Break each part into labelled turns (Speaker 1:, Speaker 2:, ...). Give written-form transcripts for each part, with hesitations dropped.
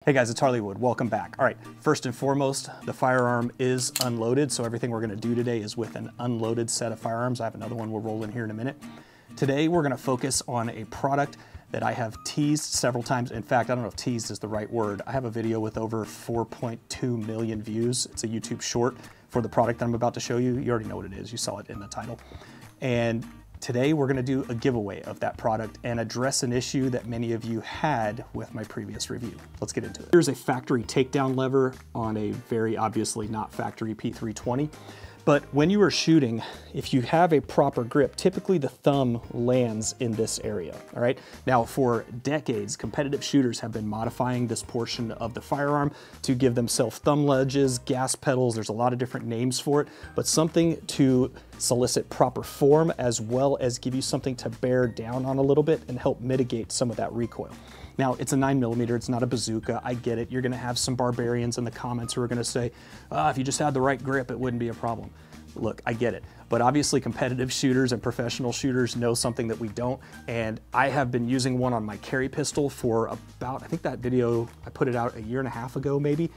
Speaker 1: Hey guys, it's HarleyWood. Welcome back. All right, first and foremost, the firearm is unloaded, so everything we're gonna do today is with an unloaded set of firearms. I have another one we'll roll in here in a minute. Today, we're gonna focus on a product that I have teased several times. In fact, I don't know if teased is the right word. I have a video with over 4.2 million views. It's a YouTube short for the product that I'm about to show you. You already know what it is. You saw it in the title. And today we're gonna do a giveaway of that product and address an issue that many of you had with my previous review. Let's get into it. Here's a factory takedown lever on a very obviously not factory P320. But when you are shooting, if you have a proper grip, typically the thumb lands in this area, all right? Now, for decades, competitive shooters have been modifying this portion of the firearm to give themselves thumb ledges, gas pedals, there's a lot of different names for it, but something to solicit proper form as well as give you something to bear down on a little bit and help mitigate some of that recoil. Now, it's a 9mm, it's not a bazooka, I get it. You're gonna have some barbarians in the comments who are gonna say, if you just had the right grip, it wouldn't be a problem. Look, I get it. But obviously competitive shooters and professional shooters know something that we don't. And I have been using one on my carry pistol for about, I think that video, I put it out a year and a half ago maybe.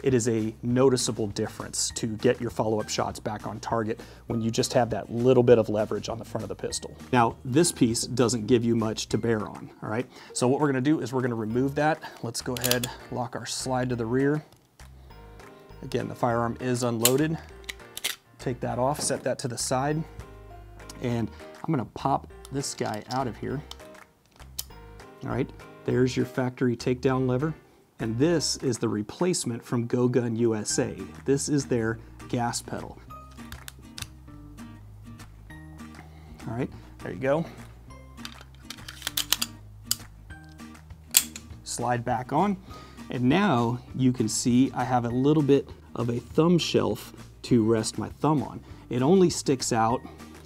Speaker 1: It is a noticeable difference to get your follow-up shots back on target when you just have that little bit of leverage on the front of the pistol. Now, this piece doesn't give you much to bear on, all right? So what we're gonna do is we're gonna remove that. Let's go ahead, lock our slide to the rear. Again, the firearm is unloaded. Take that off, set that to the side, and I'm gonna pop this guy out of here. All right, there's your factory takedown lever. And this is the replacement from Go Gun USA. This is their gas pedal. All right, there you go. Slide back on. And now you can see I have a little bit of a thumb shelf to rest my thumb on. It only sticks out,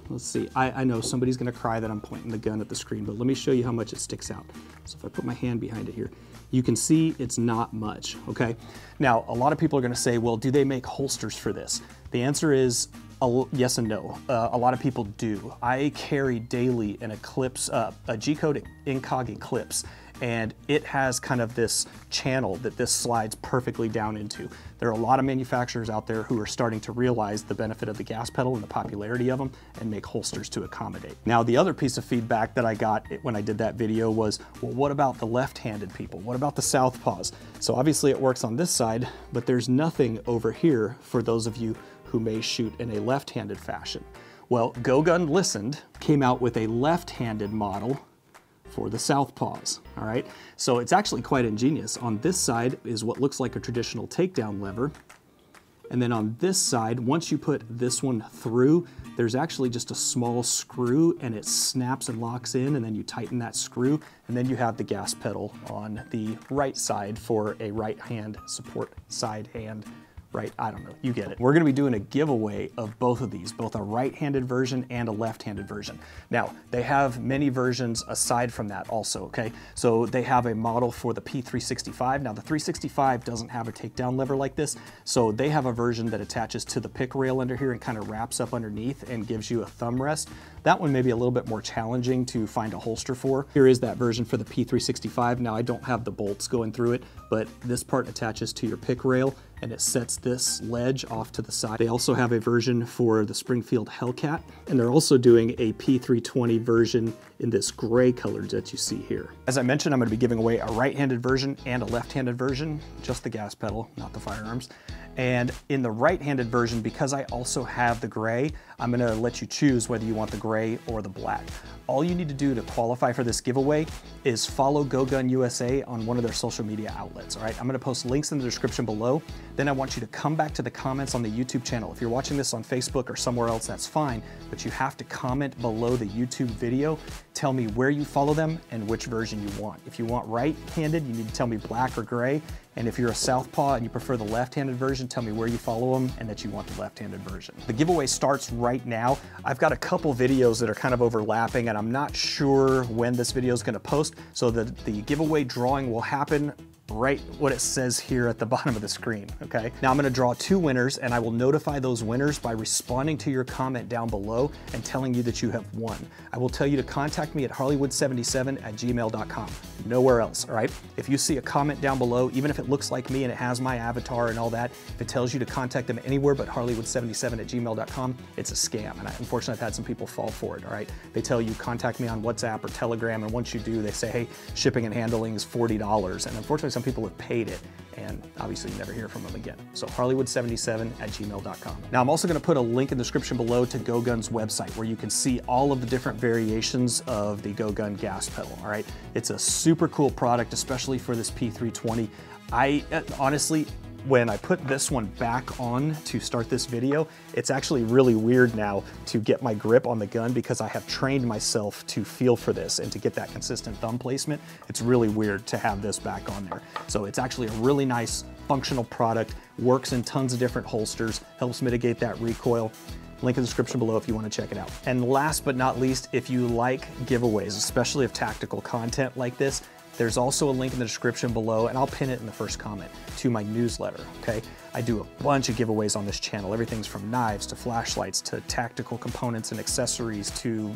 Speaker 1: let's see, I know somebody's gonna cry that I'm pointing the gun at the screen, but let me show you how much it sticks out. So if I put my hand behind it here, you can see it's not much, okay? Now, a lot of people are gonna say, well, do they make holsters for this? The answer is yes and no. A lot of people do. I carry daily an Eclipse, a G-Code Incog Eclipse, and it has kind of this channel that this slides perfectly down into. There are a lot of manufacturers out there who are starting to realize the benefit of the gas pedal and the popularity of them and make holsters to accommodate. Now, the other piece of feedback that I got when I did that video was, well, what about the left-handed people? What about the southpaws? So obviously it works on this side, but there's nothing over here for those of you who may shoot in a left-handed fashion. Well, Go Gun listened, came out with a left-handed model for the southpaws, all right? So it's actually quite ingenious. On this side is what looks like a traditional takedown lever. And then on this side, once you put this one through, there's actually just a small screw and it snaps and locks in, and then you tighten that screw, and then you have the gas pedal on the right side for a right hand support, side hand, right, I don't know, you get it. We're gonna be doing a giveaway of both of these, both a right-handed version and a left-handed version. Now, they have many versions aside from that also, okay? So they have a model for the P365. Now, the 365 doesn't have a takedown lever like this, so they have a version that attaches to the pick rail under here and kind of wraps up underneath and gives you a thumb rest. That one may be a little bit more challenging to find a holster for. Here is that version for the P365. Now, I don't have the bolts going through it, but this part attaches to your pick rail and it sets this ledge off to the side. They also have a version for the Springfield Hellcat, and they're also doing a P320 version in this gray color that you see here. As I mentioned, I'm gonna be giving away a right-handed version and a left-handed version, just the gas pedal, not the firearms. And in the right-handed version, because I also have the gray, I'm gonna let you choose whether you want the gray or the black. All you need to do to qualify for this giveaway is follow Go Gun USA on one of their social media outlets, all right? I'm gonna post links in the description below. Then I want you to come back to the comments on the YouTube channel. If you're watching this on Facebook or somewhere else, that's fine, but you have to comment below the YouTube video. Tell me where you follow them and which version you want. If you want right-handed, you need to tell me black or gray. And if you're a southpaw and you prefer the left-handed version, tell me where you follow them and that you want the left-handed version. The giveaway starts right now. I've got a couple videos that are kind of overlapping and I'm not sure when this video is gonna post, so the giveaway drawing will happen right what it says here at the bottom of the screen, okay? Now I'm gonna draw 2 winners, and I will notify those winners by responding to your comment down below and telling you that you have won. I will tell you to contact me at HarleyWood77@gmail.com. Nowhere else, all right? If you see a comment down below, even if it looks like me and it has my avatar and all that, if it tells you to contact them anywhere but HarleyWood77@gmail.com, it's a scam. And unfortunately, I've had some people fall for it, all right? They tell you contact me on WhatsApp or Telegram, and once you do, they say, hey, shipping and handling is $40. And unfortunately, some people have paid it, and obviously you never hear from them again. So HarleyWood77@gmail.com. Now I'm also gonna put a link in the description below to Go Gun's website, where you can see all of the different variations of the Go Gun gas pedal, all right? It's a super cool product, especially for this P320. I honestly, when I put this one back on to start this video, it's actually really weird now to get my grip on the gun because I have trained myself to feel for this and to get that consistent thumb placement. It's really weird to have this back on there. So it's actually a really nice functional product, works in tons of different holsters, helps mitigate that recoil. Link in the description below if you want to check it out. And last but not least, if you like giveaways, especially of tactical content like this, there's also a link in the description below, and I'll pin it in the first comment, to my newsletter, okay? I do a bunch of giveaways on this channel. Everything's from knives to flashlights to tactical components and accessories to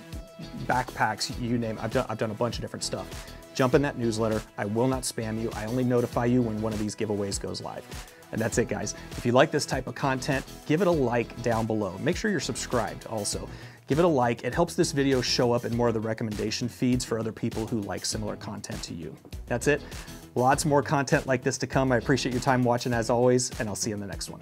Speaker 1: backpacks, you name it. I've done a bunch of different stuff. Jump in that newsletter. I will not spam you. I only notify you when one of these giveaways goes live. And that's it, guys. If you like this type of content, give it a like down below. Make sure you're subscribed also. Give it a like. It helps this video show up in more of the recommendation feeds for other people who like similar content to you. That's it. Lots more content like this to come. I appreciate your time watching as always, and I'll see you in the next one.